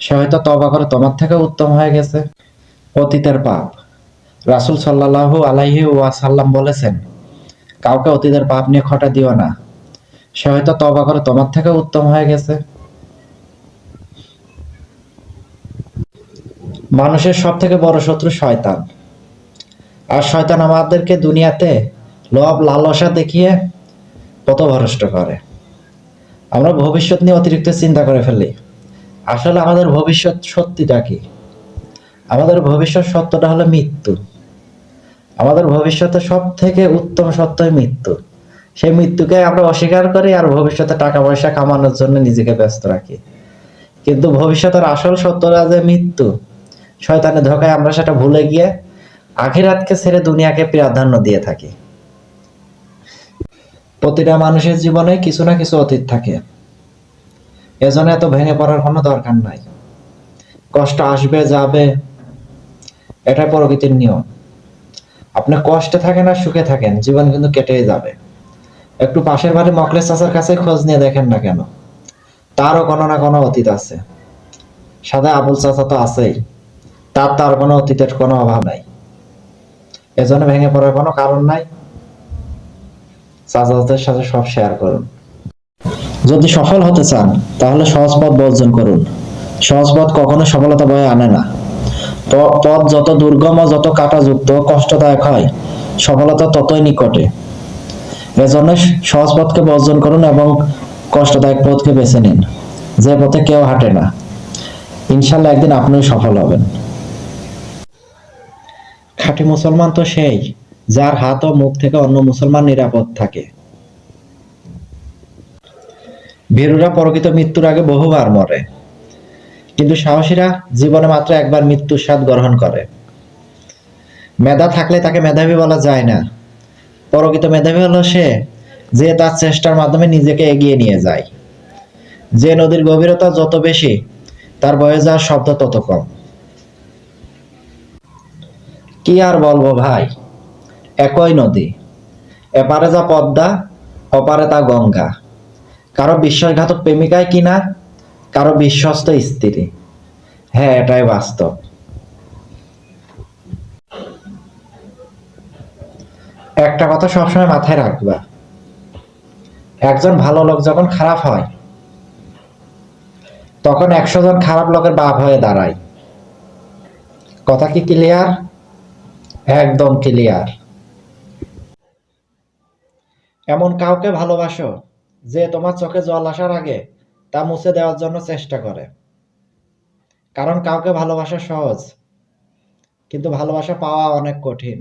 সে হয়তো তওবা করে তোমার থেকে উত্তম হয়ে গেছে। অতীতের পাপ, রাসূল সাল্লাল্লাহু আলাইহি ওয়াসাল্লাম বলেছেন, কাউকে অতীতের পাপ নিয়ে খটা দিও না, সে হয়তো তওবা করে তোমার থেকে উত্তম হয়ে গেছে। মানুষের সব থেকে বড় শত্রু শয়তান। আর শয়তান আমাদেরকে দুনিয়াতে লোভ লালসা দেখিয়ে পথভ্রষ্ট করে। আমরা ভবিষ্যৎ নিয়ে অতিরিক্ত চিন্তা করে ফেলি। আসলে আমাদের ভবিষ্যৎ সত্যিটা কি? আমাদের ভবিষ্যৎ সত্যটা হলো মৃত্যু। আমাদের ভবিষ্যতে সব থেকে উত্তম সত্যই মৃত্যু। সেই মৃত্যুকে আমরা অস্বীকার করি আর ভবিষ্যতে টাকা পয়সা কামানোর জন্য নিজেকে ব্যস্ত রাখি। কিন্তু ভবিষ্যতের আসল সত্যটা যে মৃত্যু, শয়তানের ধোঁকায় আমরা সেটা ভুলে গিয়ে আখিরাতকে ছেড়ে দুনিয়াকে প্রাধান্য দিয়ে থাকি। প্রতিটা মানুষের জীবনে কিছু না কিছু অতীত থাকে, এজন্য এত ভেঙে পড়ার কোনো দরকার নাই। কষ্ট আসবে যাবে, এটাই প্রকৃতির নিয়ম। আপনি কষ্টে থাকেন আর সুখে থাকেন, জীবন কিন্তু কেটেই যাবে। একটু পাশের বাড়ি মকলেস চাচার কাছে খোঁজ নিয়ে দেখেন না কেন, তারও কোনো না কোনো অতীত আছে। সাদা আবুল চাচা তো আছেই, তার কোনো অতীতের কোনো অভাব নাই। এজন্য ভেঙে পড়ার কোনো কারণ নাই। চাচাদের সাথে সব শেয়ার করুন। যদি সফল হতে চান তাহলে সহজ পথ বর্জন করুন। সহজ পথ কখনো সফলতা বয়ে আনে না। পথ যত দুর্গম ও যত কাঁটাযুক্ত কষ্টদায়ক হয়, সফলতা ততই নিকটে। এজন্য সহজ পথকে বর্জন করুন এবং কষ্টদায়ক পথকে বেছে নিন, যে পথে কেউ হাঁটে না। ইনশাল্লাহ একদিন আপনিও সফল হবেন। খাঁটি মুসলমান তো সেই, যার হাত ও মুখ থেকে অন্য মুসলমান নিরাপদ থাকে। ভীরুরা প্রকৃত মৃত্যুর আগে বহুবার মরে, কিন্তু সাহসীরা জীবনে মাত্র একবার মৃত্যুর স্বাদ গ্রহণ করে। মেধা থাকলে তাকে মেধাবী বলা যায় না। প্রকৃত মেধাবী হলো সে, যে তার চেষ্টার মাধ্যমে নিজেকে এগিয়ে নিয়ে যায়। যে নদীর গভীরতা যত বেশি, তার বয়ে যাওয়ার শব্দ তত কম। কি আর বলবো ভাই, একই নদী, এপারে যা পদ্মা, ওপারে তা গঙ্গা। কারো বিশ্বাসঘাতক প্রেমিকায় কিনা, কারো বিশ্বস্ত স্ত্রী। হ্যাঁ, এটাই বাস্তব। একটা কথা সবসময় মাথায় রাখবা, একজন ভালো লোক যখন খারাপ হয়, তখন 100 জন খারাপ লোকের বাপ হয়ে দাঁড়ায়। কথা কি ক্লিয়ার? একদম ক্লিয়ার। এমন কাউকে ভালোবাসো যে তোমার চোখে জল আসার আগে তা মুছে দেওয়ার জন্য চেষ্টা করে। কারণ কাউকে ভালোবাসা সহজ, কিন্তু ভালোবাসা পাওয়া অনেক কঠিন।